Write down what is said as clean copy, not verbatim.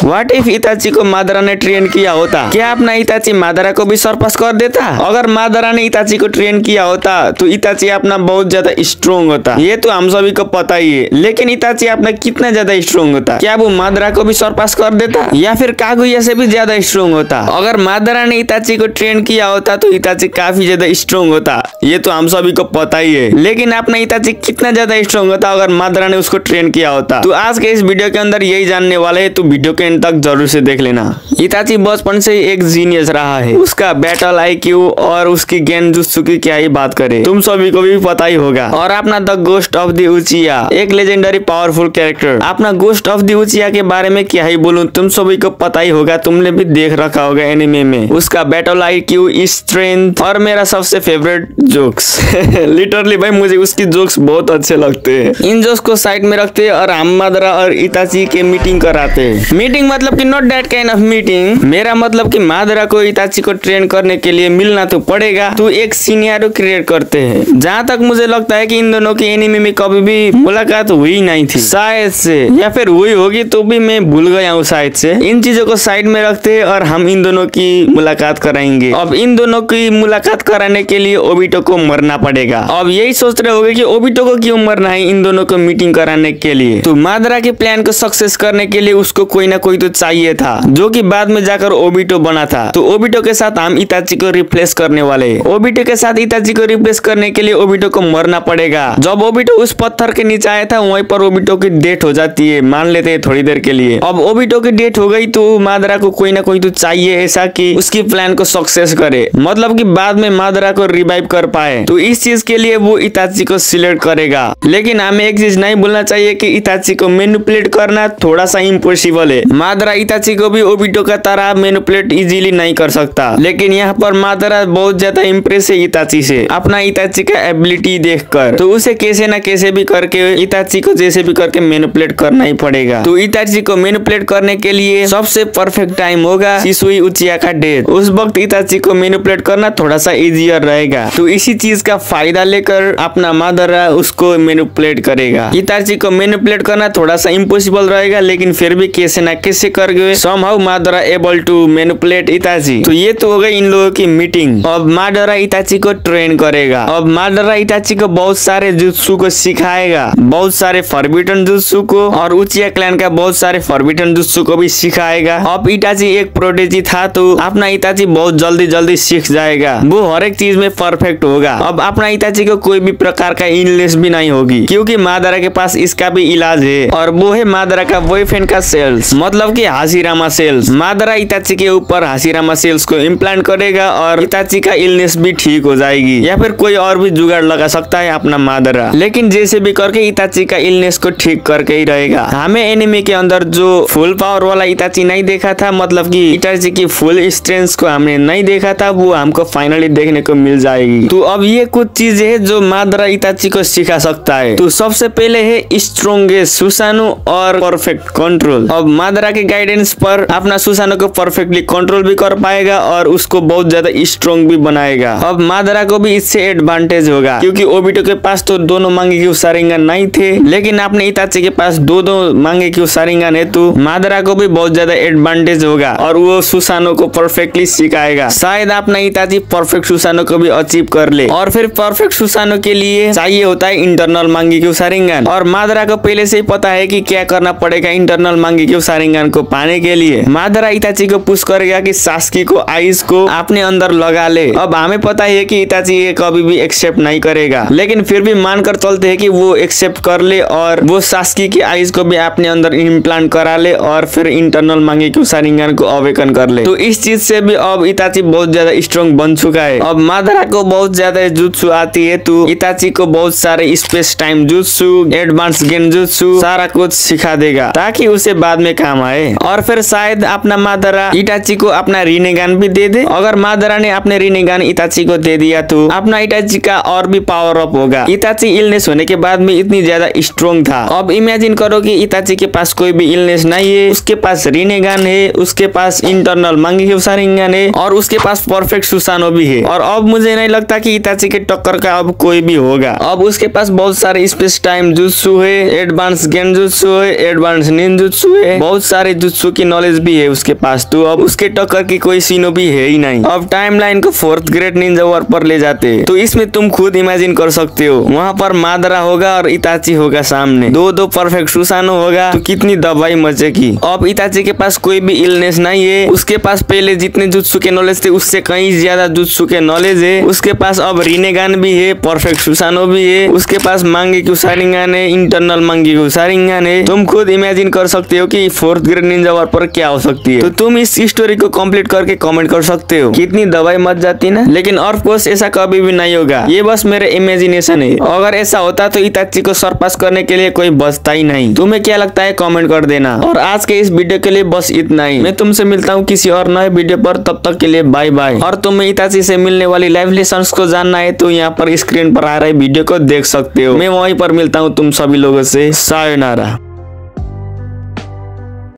What if इताची को मादरा ने train किया होता, क्या अपना इताची मादरा को भी सरपास कर देता? अगर मादरा ने इताची को ट्रेन किया होता तो इताची अपना बहुत ज्यादा स्ट्रॉन्ग होता, ये तो हम सभी को पता ही है। लेकिन इताची अपना कितना ज्यादा स्ट्रॉन्ग होता? क्या वो मादरा को भी सरपास कर देता या फिर कागुया से भी ज्यादा स्ट्रॉन्ग होता? अगर मादरा ने इताची को ट्रेन किया होता तो इताची काफी ज्यादा स्ट्रॉन्ग होता, ये तो हम सभी को पता ही है। लेकिन अपना इताची कितना ज्यादा स्ट्रॉन्ग होता अगर मादरा ने उसको ट्रेन किया होता? तो आज के इस वीडियो के अंदर यही जानने वाले है, तो वीडियो के एंड तक जरूर से देख लेना। इताची बचपन से एक जीनियस रहा है, उसका बैटल आईक्यू और उसकी गेंजुत्सु की क्या ही बात करें, तुम सभी को भी पता ही होगा। और अपना द गोस्ट ऑफ द उचिया एक लेजेंडरी पावरफुल कैरेक्टर। अपना गोस्ट ऑफ द उचिया के बारे में क्या ही बोलूं, तुम सभी को पता ही होगा, तुमने भी देख रखा होगा एनिमे में। उसका बैटल आईक्यू, स्ट्रेंथ और मेरा सबसे फेवरेट जोक्स लिटरली भाई मुझे उसकी जोक्स बहुत अच्छे लगते हैं। इन जोक्स को साइड में रखते हैं और हम मादरा और इताची के मीटिंग कराते हैं। मीटिंग मतलब कि not that kind of meeting, मेरा मतलब कि मादरा को इताची को ट्रेन करने के लिए मिलना तो पड़ेगा। तो एक सिनेरियो क्रिएट करते हैं। जहाँ तक मुझे लगता है कि इन दोनों की एनिमे में कभी भी मुलाकात हुई नहीं थी, शायद से, या फिर हुई होगी तो भी मैं भूल गया हूँ शायद से। इन चीजों को साइड में रखते हैं और हम इन दोनों की मुलाकात कराएंगे। अब इन दोनों की मुलाकात कराने के लिए ओबिटो को मरना पड़ेगा। अब यही सोच रहे होंगे कि ओबिटो को क्यों मरना है इन दोनों को मीटिंग कराने के लिए? तो मादरा के प्लान को सक्सेस करने के लिए उसको कोई ना कोई तो चाहिए था, जो कि बाद में जाकर ओबिटो बना था। तो ओबिटो के साथ हम इताची को रिप्लेस करने वाले हैं। ओबिटो के साथ इताची को रिप्लेस करने के लिए ओबिटो को मरना पड़ेगा। जब ओबिटो उस पत्थर के नीचे आया था वहीं पर ओबिटो की डेथ हो जाती है, मान लेते हैं थोड़ी देर के लिए। अब ओबिटो की डेथ हो गई तो मादरा को कोई ना कोई तो चाहिए ऐसा कि उसकी प्लान को सक्सेस करे, मतलब कि बाद में मादरा को रिवाइव कर पाए। तो इस चीज के लिए वो इताची को सिलेक्ट करेगा। लेकिन हमें एक चीज नहीं भूलना चाहिए कि इताची को मैनिपुलेट करना थोड़ा सा इम्पॉसिबल है। मादरा इताची को भी ओबिटो का तरह मैनिपुलेट इजीली नहीं कर सकता। लेकिन यहाँ पर मादरा बहुत ज्यादा इम्प्रेस है इताची से, अपना इताची का एबिलिटी देखकर। तो उसे कैसे ना कैसे भी करके इताची को जैसे भी करके मैनिपुलेट करना ही पड़ेगा। तो इताची को मैनिपुलेट करने के लिए सबसे परफेक्ट टाइम होगा शिसुई उचिया का डेथ। उस वक्त इताची को मैनिपुलेट करना थोड़ा सा इजियर रहेगा। तो इसी चीज का फायदा लेकर अपना मादरा उसको मैनिपुलेट करेगा। इताची को मैनिपुलेट करना थोड़ा सा इम्पॉसिबल रहेगा, लेकिन फिर भी कैसे ना कैसे करके somehow Madara able to manipulate Itachi. तो ये तो हो गई इन लोगों की मीटिंग। अब मादरा इताची को ट्रेन करेगा। अब मादरा इताची को बहुत सारे जुत्सु को सिखाएगा, बहुत सारे फॉरबिडन जुत्सु को, और उचिया क्लैन का बहुत सारे फॉरबिडन जुत्सु को भी सिखाएगा। अब इताची एक प्रोडिजी था तो अपना इताची बहुत जल्दी सीख जाएगा, वो हर एक चीज में परफेक्ट होगा। अब अपना इताची को कोई भी प्रकार का इलनेस भी नहीं होगी, क्योंकि मादरा के पास इसका भी इलाज है, और वो है मादरा का बॉयफ्रेंड का सेल्स, मतलब कि हाशिरामा सेल्स। मादरा इताची के ऊपर हाशिरामा सेल्स को इम्प्लांट करेगा और इताची का इलनेस भी ठीक हो जाएगी, या फिर कोई और भी जुगाड़ लगा सकता है अपना मादरा। लेकिन जैसे भी करके इताची का इलनेस को ठीक करके ही रहेगा। हमें एनिमे के अंदर जो फुल पावर वाला इताची नहीं देखा था, मतलब कि इताची की फुल स्ट्रेंथ को हमने नहीं देखा था, वो हमको फाइनली देखने को मिल जाएगी। तो अब ये कुछ चीजें है जो मादरा इताची को सिखा सकता है। तो सबसे पहले है स्ट्रॉन्गेस्ट सुसानो और परफेक्ट कंट्रोल। अब मादरा के गाइडेंस पर अपना सुसानो को परफेक्टली कंट्रोल भी कर पाएगा और उसको बहुत ज्यादा स्ट्रॉन्ग भी बनाएगा। अब मादरा को भी इससे एडवांटेज होगा, क्योंकि ओबिटो के पास तो दोनों मांगेक्यू शारिंगन नहीं थे, लेकिन अपने इताची के पास दो मांगेक्यू शारिंगन है। तो मादरा को भी बहुत ज्यादा एडवांटेज होगा और वो सुसानो को परफेक्टली सिखाएगा। शायद अपना इताची परफेक्ट सुसानो को भी अचीव कर ले। और फिर परफेक्ट सुसानो के लिए चाहिए होता है इंटरनल मांगेक्यू शारिंगन, और मादरा को पहले से ही पता है कि क्या करना पड़ेगा इंटरनल मांगेक्यू शारिंगन को पाने के लिए। मादरा इताची को पुश करेगा कि सास्की को आइस को अपने अंदर लगा ले। अब हमें पता है कि इताची ये कभी भी एक्सेप्ट नहीं करेगा, लेकिन फिर भी मानकर चलते हैं कि वो एक्सेप्ट कर ले और वो सास्की की आइस को भी अपने अंदर इम्प्लांट करा ले और फिर इंटरनल मांगेक्यू शारिंगन को अवेकन कर ले। तो इस चीज से भी अब इताची बहुत ज्यादा स्ट्रॉन्ग बन चुका है। अब मादरा को बहुत ज्यादा जुत्सु आती है, तो इताची को बहुत सारे space time jutsu, advance genjutsu सारा कुछ सिखा देगा ताकि उसे बाद में काम आए। और फिर शायद अपना मादरा इताची को अपना रिनेगान भी दे दे। अगर मादरा ने अपने रिनेगान इताची को दे दिया तो अपना इताची का और भी पावर अप होगा। इताची इलनेस होने के बाद में इतनी ज्यादा स्ट्रॉन्ग था। अब इमेजिन करो कि इताची के पास कोई भी इलनेस नहीं है, उसके पास रिनेगान है, उसके पास इंटरनल मांगेक्यू शारिंगन है, और उसके पास परफेक्ट सुसानो भी है। और अब मुझे नहीं लगता कि इताची के टक्कर का अब कोई भी होगा। अब उसके पास बहुत सारे स्पेस टाइम जुत्सु है, एडवांस गेंजुत्सु है, एडवांस निंजुत्सु है, बहुत सारे जुत्सु की नॉलेज भी है उसके पास, तो अब उसके टक्कर की कोई शिनोबी है ही नहीं। अब टाइमलाइन को 4th ग्रेड निंजा वॉर पर ले जाते, तो इसमें तुम खुद इमेजिन कर सकते हो, वहाँ पर मादरा होगा और इताची होगा सामने, दो परफेक्ट सुसानो होगा, तो कितनी दवाई मचेगी। अब इताची के पास कोई भी इलनेस नहीं है, उसके पास पहले जितने जुत्सु के नॉलेज थे उससे कहीं ज्यादा जुत्सु के नॉलेज है, उसके पास अब रिनेगान भी है, परफेक्ट सुसानो भी है, उसके पास मांगेक्यू शारिंगान है, इंटरनल मांगेक्यू शारिंगान है। तुम खुद इमेजिन कर सकते हो कि 4th ग्रेड निंजा वॉर पर क्या हो सकती है। तो तुम इस स्टोरी को कंप्लीट करके कमेंट कर सकते हो, कितनी दवाई मच जाती ना। लेकिन ऑफ कोर्स ऐसा कभी भी नहीं होगा, ये बस मेरे इमेजिनेशन है। अगर ऐसा होता तो इताची को सरपास करने के लिए कोई बचता ही नहीं। तुम्हें क्या लगता है कमेंट कर देना। और आज के इस वीडियो के लिए बस इतना ही। मैं तुमसे मिलता हूँ किसी और नए वीडियो पर, तब तक के लिए बाय बाय। और तुम्हें इताची से मिलने वाली लाइफ लेसन्स को जानना है तो यहाँ पर स्क्रीन पर आ रहे वीडियो को देख सकते हो। मैं वहीं पर मिलता हूँ तुम सभी लोगों से। सायोनारा।